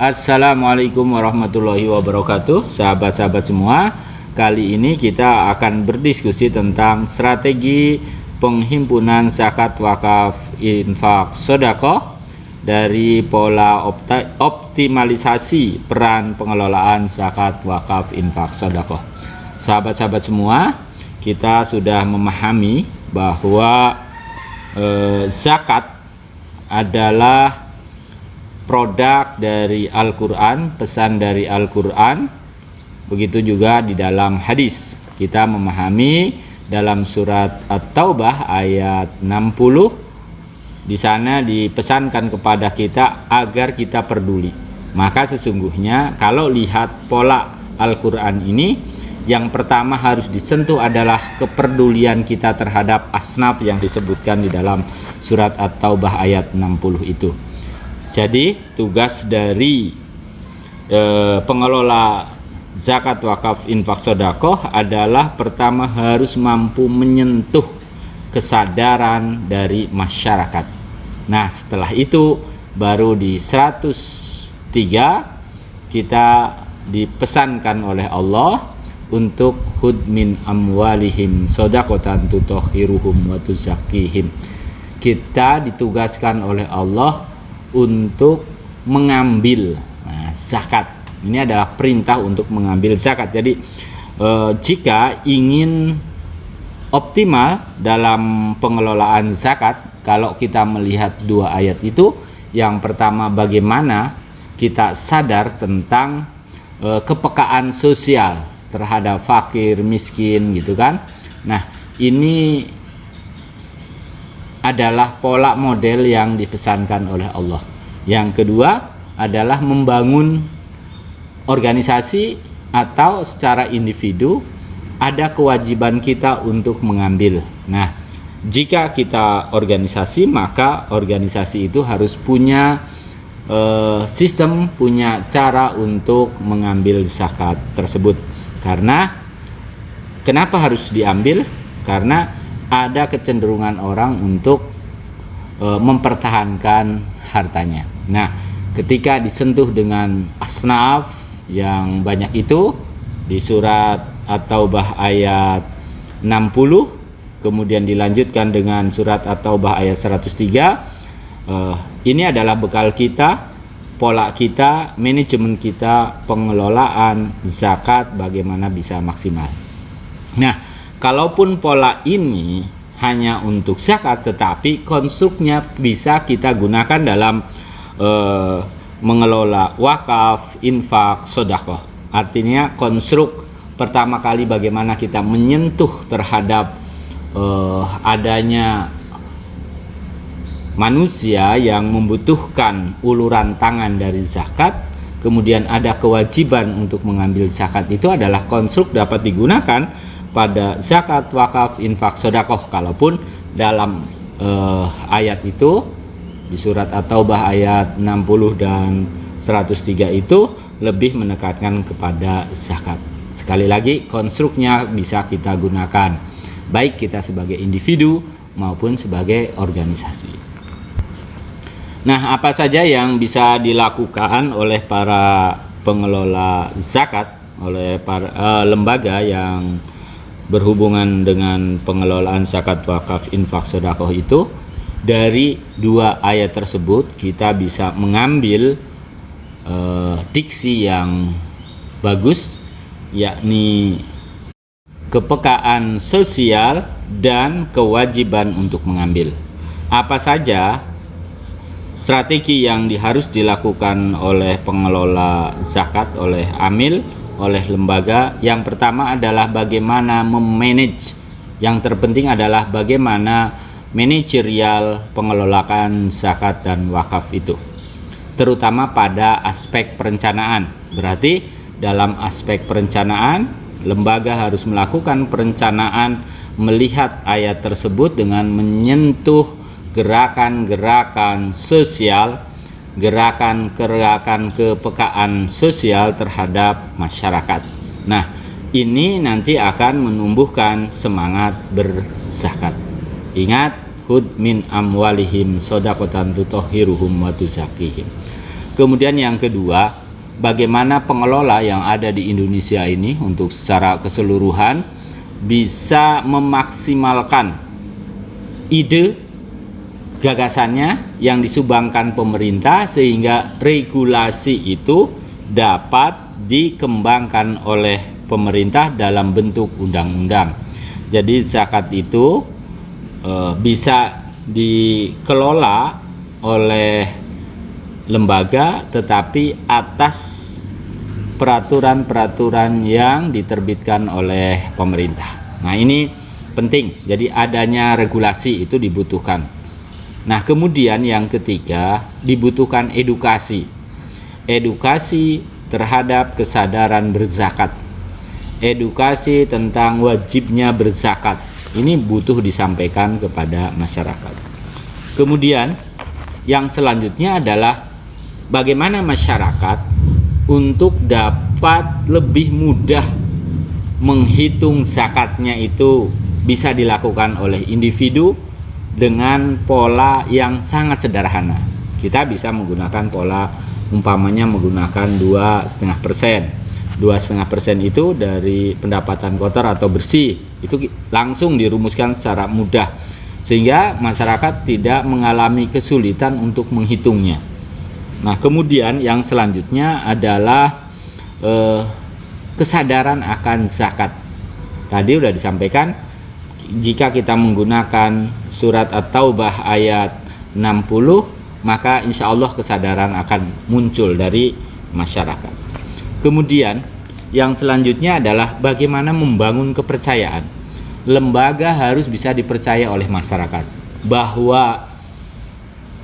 Assalamualaikum warahmatullahi wabarakatuh, sahabat-sahabat semua. Kali ini kita akan berdiskusi tentang strategi penghimpunan zakat, wakaf, infak, sedekah dari pola optimalisasi peran pengelolaan zakat, wakaf, infak, sedekah. Sahabat-sahabat semua, kita sudah memahami bahwa zakat adalah produk dari Al-Quran, pesan dari Al-Quran. Begitu juga di dalam hadis. Kita memahami dalam surat At-Taubah ayat 60, di sana dipesankan kepada kita agar kita peduli. Maka sesungguhnya kalau lihat pola Al-Quran ini, yang pertama harus disentuh adalah kepedulian kita terhadap asnaf yang disebutkan di dalam surat At-Taubah ayat 60 itu. Jadi tugas dari pengelola zakat, wakaf, infak, sedekah adalah pertama harus mampu menyentuh kesadaran dari masyarakat. Nah, setelah itu baru di 103 kita dipesankan oleh Allah untuk hud min amwalihim shadaqatan tutahhiruhum wa tuzakkihim. Kita ditugaskan oleh Allah untuk mengambil zakat. Ini adalah perintah untuk mengambil zakat. Jadi jika ingin optimal dalam pengelolaan zakat, kalau kita melihat dua ayat itu, yang pertama bagaimana kita sadar tentang kepekaan sosial terhadap fakir, miskin gitu kan. Nah, ini adalah pola model yang dipesankan oleh Allah. Yang kedua adalah membangun organisasi atau secara individu ada kewajiban kita untuk mengambil. Nah, jika kita organisasi, maka organisasi itu harus punya sistem, punya cara untuk mengambil zakat tersebut. Karena kenapa harus diambil? Karena ada kecenderungan orang untuk mempertahankan hartanya. Nah, ketika disentuh dengan asnaf yang banyak itu di surat At-Taubah ayat 60, kemudian dilanjutkan dengan surat At-Taubah ayat 103, ini adalah bekal kita, pola kita, manajemen kita, pengelolaan zakat bagaimana bisa maksimal. Nah, kalaupun pola ini hanya untuk zakat, tetapi konstruknya bisa kita gunakan dalam mengelola wakaf, infak, sedekah. Artinya konstruk pertama kali bagaimana kita menyentuh terhadap adanya manusia yang membutuhkan uluran tangan dari zakat, kemudian ada kewajiban untuk mengambil zakat, itu adalah konstruk dapat digunakan pada zakat, wakaf, infak, sedekah. Kalaupun dalam ayat itu di surat At-Taubah ayat 60 dan 103 itu lebih menekankan kepada zakat. Sekali lagi, konstruknya bisa kita gunakan baik kita sebagai individu maupun sebagai organisasi. Nah, apa saja yang bisa dilakukan oleh para pengelola zakat, oleh para lembaga yang berhubungan dengan pengelolaan zakat, wakaf, infak, sedekah itu? Dari dua ayat tersebut kita bisa mengambil diksi yang bagus, yakni kepekaan sosial dan kewajiban untuk mengambil. Apa saja strategi yang harus dilakukan oleh pengelola zakat, oleh amil, oleh lembaga? Yang pertama adalah bagaimana memanage. Yang terpenting adalah bagaimana manajerial pengelolaan zakat dan wakaf itu, terutama pada aspek perencanaan. Berarti dalam aspek perencanaan, lembaga harus melakukan perencanaan melihat ayat tersebut dengan menyentuh gerakan-gerakan sosial, gerakan-gerakan kepekaan sosial terhadap masyarakat. Nah, ini nanti akan menumbuhkan semangat berzakat. Ingat, hud min amwalihim shadaqatan tutahhiruhum wa tuzakkihim. Kemudian yang kedua, bagaimana pengelola yang ada di Indonesia ini untuk secara keseluruhan bisa memaksimalkan ide gagasannya yang disumbangkan pemerintah sehingga regulasi itu dapat dikembangkan oleh pemerintah dalam bentuk undang-undang. Jadi zakat itu bisa dikelola oleh lembaga tetapi atas peraturan-peraturan yang diterbitkan oleh pemerintah. Nah, ini penting. Jadi adanya regulasi itu dibutuhkan. Nah, kemudian yang ketiga, dibutuhkan edukasi. Edukasi terhadap kesadaran berzakat. Edukasi tentang wajibnya berzakat. Ini butuh disampaikan kepada masyarakat. Kemudian yang selanjutnya adalah bagaimana masyarakat untuk dapat lebih mudah menghitung zakatnya itu bisa dilakukan oleh individu dengan pola yang sangat sederhana. Kita bisa menggunakan pola umpamanya menggunakan 2,5%. 2,5% itu dari pendapatan kotor atau bersih itu langsung dirumuskan secara mudah sehingga masyarakat tidak mengalami kesulitan untuk menghitungnya. Nah, kemudian yang selanjutnya adalah kesadaran akan zakat. Tadi sudah disampaikan jika kita menggunakan surat At-Taubah ayat 60 maka insya Allah kesadaran akan muncul dari masyarakat. Kemudian yang selanjutnya adalah bagaimana membangun kepercayaan. Lembaga harus bisa dipercaya oleh masyarakat bahwa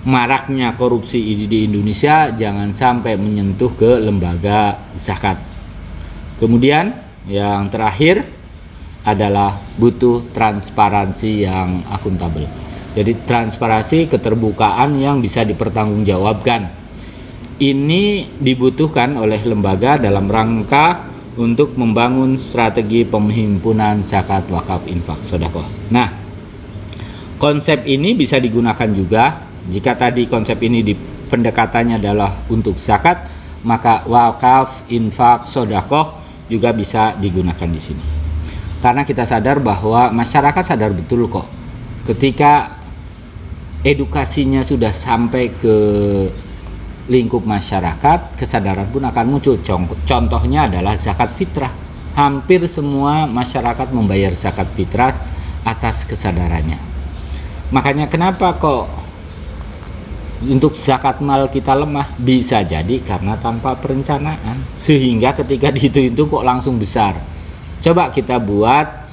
maraknya korupsi di Indonesia jangan sampai menyentuh ke lembaga zakat. Kemudian yang terakhir adalah butuh transparansi yang akuntabel. Jadi transparansi, keterbukaan yang bisa dipertanggungjawabkan. Ini dibutuhkan oleh lembaga dalam rangka untuk membangun strategi penghimpunan zakat, wakaf, infak, sedekah. Nah, konsep ini bisa digunakan juga jika tadi konsep ini pendekatannya adalah untuk zakat, maka wakaf, infak, sedekah juga bisa digunakan di sini. Karena kita sadar bahwa masyarakat sadar betul kok ketika edukasinya sudah sampai ke lingkup masyarakat, kesadaran pun akan muncul. Contohnya adalah zakat fitrah. Hampir semua masyarakat membayar zakat fitrah atas kesadarannya. Makanya kenapa kok untuk zakat mal kita lemah? Bisa jadi karena tanpa perencanaan. Sehingga ketika dihitung itu kok langsung besar. Coba kita buat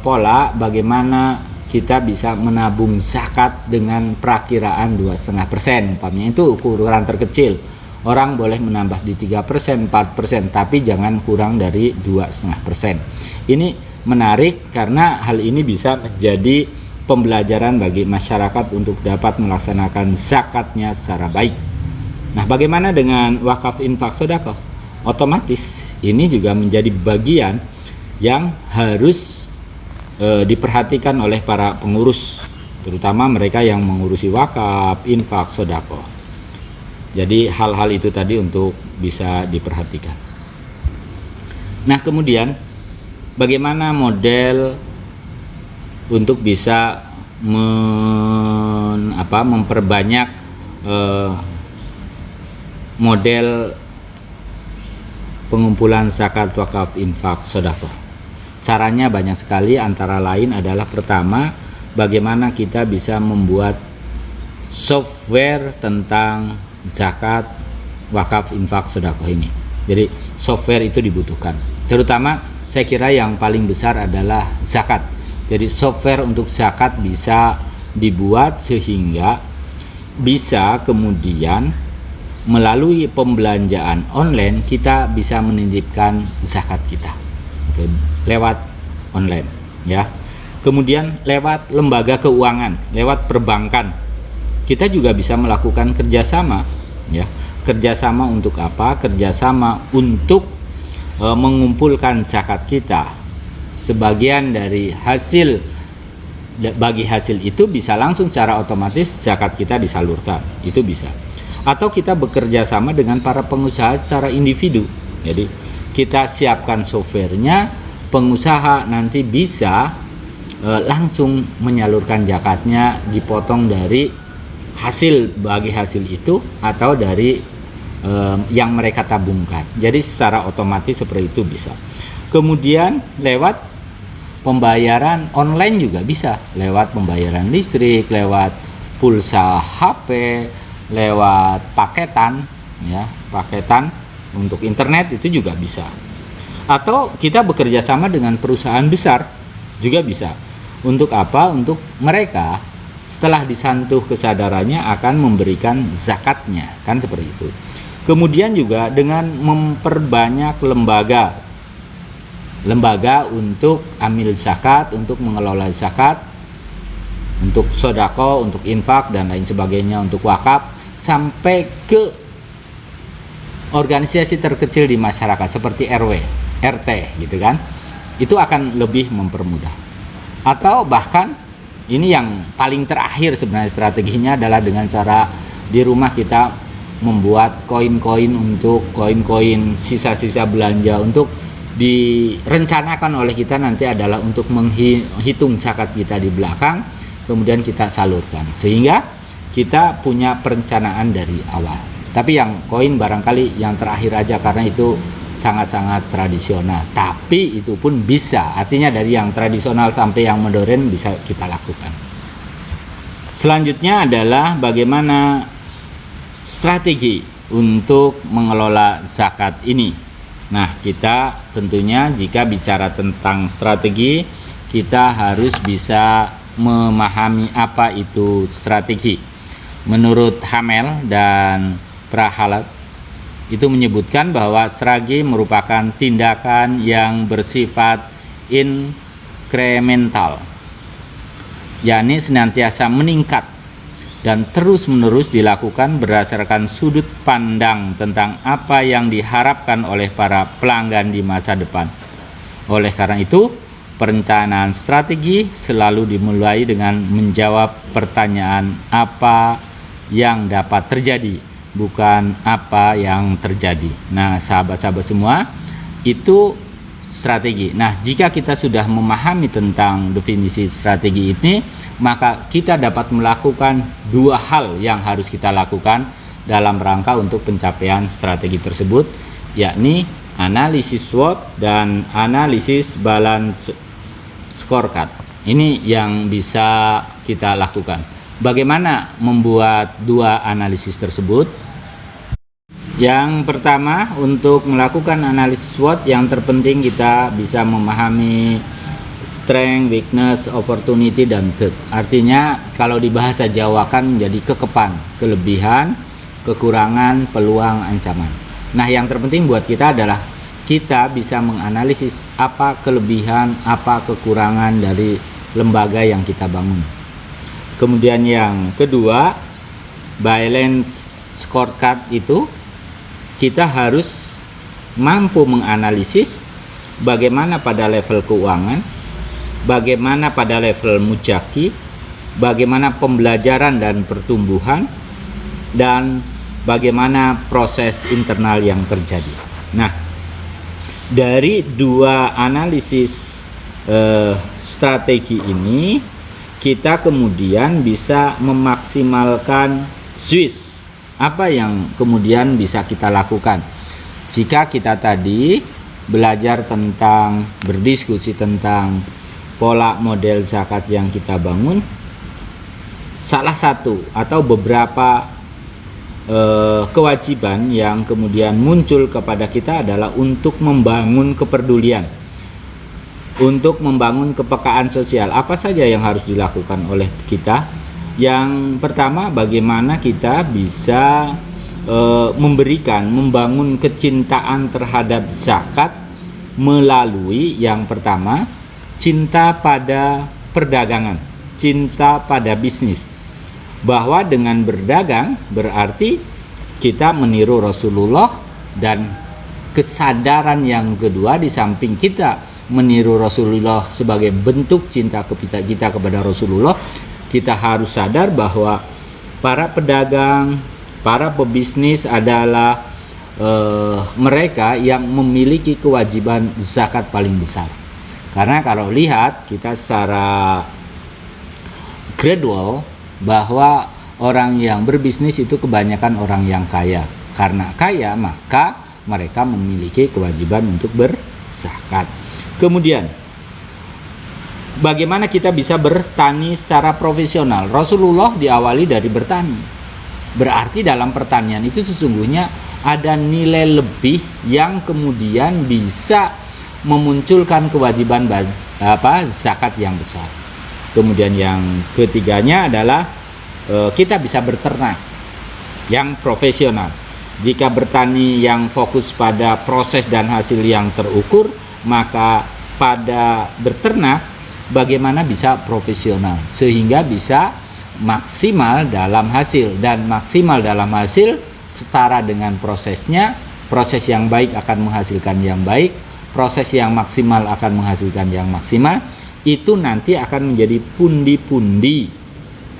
pola bagaimana kita bisa menabung zakat dengan perakiraan 2,5%. Umpamanya itu ukuran terkecil. Orang boleh menambah di 3%, 4%, tapi jangan kurang dari 2,5%. Ini menarik karena hal ini bisa menjadi pembelajaran bagi masyarakat untuk dapat melaksanakan zakatnya secara baik. Nah, bagaimana dengan wakaf, infak, sedekah? Otomatis ini juga menjadi bagian yang harus diperhatikan oleh para pengurus, terutama mereka yang mengurusi wakaf, infak, sedekah. Jadi hal-hal itu tadi untuk bisa diperhatikan. Nah, kemudian bagaimana model untuk bisa memperbanyak model pengumpulan zakat, wakaf, infak, sedekah? Caranya banyak sekali, antara lain adalah pertama, bagaimana kita bisa membuat software tentang zakat, wakaf, infak, sedekah ini. Jadi software itu dibutuhkan. Terutama saya kira yang paling besar adalah zakat. Jadi software untuk zakat bisa dibuat sehingga bisa kemudian melalui pembelanjaan online kita bisa menitipkan zakat kita lewat online, ya. Kemudian lewat lembaga keuangan, lewat perbankan, kita juga bisa melakukan kerjasama, ya. Kerjasama untuk apa? Kerjasama untuk mengumpulkan zakat kita. Sebagian dari hasil, bagi hasil itu bisa langsung secara otomatis zakat kita disalurkan, itu bisa. Atau kita bekerja sama dengan para pengusaha secara individu. Jadi kita siapkan softwarenya, pengusaha nanti bisa langsung menyalurkan zakatnya, dipotong dari bagi hasil itu atau dari yang mereka tabungkan. Jadi secara otomatis seperti itu bisa. Kemudian lewat pembayaran online juga bisa, lewat pembayaran listrik, lewat pulsa HP, lewat paketan, ya, paketan untuk internet itu juga bisa. Atau kita bekerja sama dengan perusahaan besar juga bisa. Untuk apa? Untuk mereka setelah disantuh kesadarannya akan memberikan zakatnya, kan seperti itu. Kemudian juga dengan memperbanyak lembaga untuk amil zakat, untuk mengelola zakat, untuk sodako, untuk infak dan lain sebagainya, untuk wakaf, sampai ke organisasi terkecil di masyarakat seperti RW, RT gitu kan. Itu akan lebih mempermudah. Atau bahkan ini yang paling terakhir sebenarnya strateginya adalah dengan cara di rumah kita membuat koin-koin sisa-sisa belanja untuk direncanakan oleh kita nanti adalah untuk menghitung zakat kita di belakang, kemudian kita salurkan sehingga kita punya perencanaan dari awal. Tapi yang koin barangkali yang terakhir aja karena itu sangat-sangat tradisional, tapi itu pun bisa, artinya dari yang tradisional sampai yang modern bisa kita lakukan. Selanjutnya adalah bagaimana strategi untuk mengelola zakat ini. Nah, kita tentunya jika bicara tentang strategi, kita harus bisa memahami apa itu strategi. Menurut Hamel dan Prahalat itu menyebutkan bahwa strategi merupakan tindakan yang bersifat inkremental, yakni senantiasa meningkat dan terus-menerus dilakukan berdasarkan sudut pandang tentang apa yang diharapkan oleh para pelanggan di masa depan. Oleh karena itu, perencanaan strategi selalu dimulai dengan menjawab pertanyaan apa yang dapat terjadi, bukan apa yang terjadi. Nah, sahabat-sahabat semua, itu strategi. Nah, jika kita sudah memahami tentang definisi strategi ini, maka kita dapat melakukan dua hal yang harus kita lakukan dalam rangka untuk pencapaian strategi tersebut, yakni analisis SWOT dan analisis balance scorecard. Ini yang bisa kita lakukan. Bagaimana membuat dua analisis tersebut? Yang pertama, untuk melakukan analisis SWOT yang terpenting kita bisa memahami strength, weakness, opportunity, dan threat. Artinya kalau di bahasa Jawa kan menjadi kekepan, kelebihan, kekurangan, peluang, ancaman. Nah, yang terpenting buat kita adalah kita bisa menganalisis apa kelebihan, apa kekurangan dari lembaga yang kita bangun. Kemudian yang kedua, balance scorecard itu kita harus mampu menganalisis bagaimana pada level keuangan, bagaimana pada level mujaki, bagaimana pembelajaran dan pertumbuhan, dan bagaimana proses internal yang terjadi. Nah, dari dua analisis strategi ini, kita kemudian bisa memaksimalkan Swiss. Apa yang kemudian bisa kita lakukan? Jika kita tadi belajar tentang, berdiskusi tentang pola model zakat yang kita bangun, salah satu atau beberapa kewajiban yang kemudian muncul kepada kita adalah untuk membangun kepedulian, untuk membangun kepekaan sosial. Apa saja yang harus dilakukan oleh kita? Yang pertama, bagaimana kita bisa membangun kecintaan terhadap zakat melalui yang pertama, cinta pada perdagangan, cinta pada bisnis. Bahwa dengan berdagang berarti kita meniru Rasulullah, dan kesadaran yang kedua di samping kita meniru Rasulullah sebagai bentuk cinta kita kepada Rasulullah, kita harus sadar bahwa para pedagang, Para pebisnis adalah mereka yang memiliki kewajiban zakat paling besar. Karena kalau lihat kita secara gradual bahwa orang yang berbisnis itu kebanyakan orang yang kaya. Karena kaya maka mereka memiliki kewajiban untuk berzakat. Kemudian bagaimana kita bisa bertani secara profesional? Rasulullah diawali dari bertani. Berarti dalam pertanian itu sesungguhnya ada nilai lebih yang kemudian bisa memunculkan kewajiban zakat yang besar. Kemudian yang ketiganya adalah kita bisa berternak yang profesional. Jika bertani yang fokus pada proses dan hasil yang terukur, maka pada berternak bagaimana bisa profesional sehingga bisa maksimal dalam hasil, dan maksimal dalam hasil setara dengan prosesnya. Proses yang baik akan menghasilkan yang baik, proses yang maksimal akan menghasilkan yang maksimal. Itu nanti akan menjadi pundi-pundi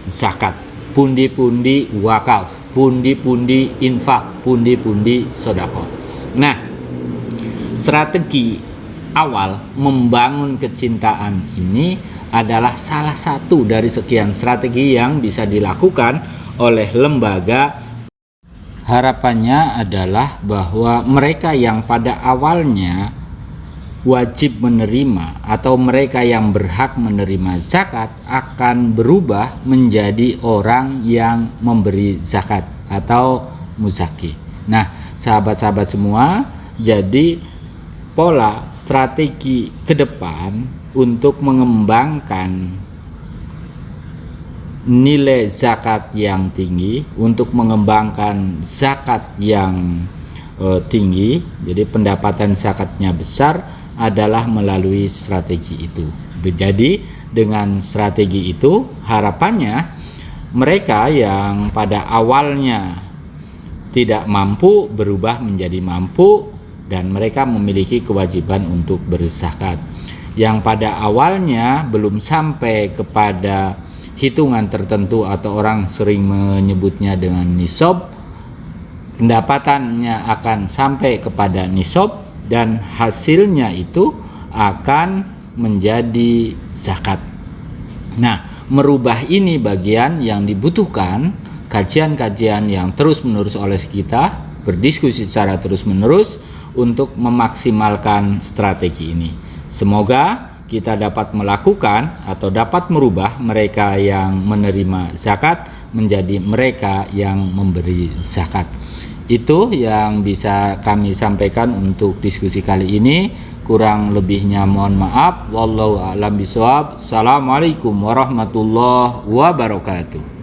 zakat, pundi-pundi wakaf, pundi-pundi infak, pundi-pundi sedekah. Nah, strategi awal membangun kecintaan ini adalah salah satu dari sekian strategi yang bisa dilakukan oleh lembaga. Harapannya adalah bahwa mereka yang pada awalnya wajib menerima atau mereka yang berhak menerima zakat akan berubah menjadi orang yang memberi zakat atau muzaki. Nah, sahabat-sahabat semua, jadi pola strategi ke depan untuk mengembangkan nilai zakat yang tinggi, untuk mengembangkan zakat yang tinggi, jadi pendapatan zakatnya besar, adalah melalui strategi itu. Jadi dengan strategi itu harapannya mereka yang pada awalnya tidak mampu berubah menjadi mampu, dan mereka memiliki kewajiban untuk berzakat. Yang pada awalnya belum sampai kepada hitungan tertentu atau orang sering menyebutnya dengan nisab, pendapatannya akan sampai kepada nisab dan hasilnya itu akan menjadi zakat. Nah, merubah ini bagian yang dibutuhkan kajian-kajian yang terus-menerus oleh kita, berdiskusi secara terus-menerus untuk memaksimalkan strategi ini. Semoga kita dapat melakukan atau dapat merubah mereka yang menerima zakat menjadi mereka yang memberi zakat. Itu yang bisa kami sampaikan untuk diskusi kali ini. Kurang lebihnya mohon maaf. Wallahu a'lam bishawab. Assalamualaikum warahmatullahi wabarakatuh.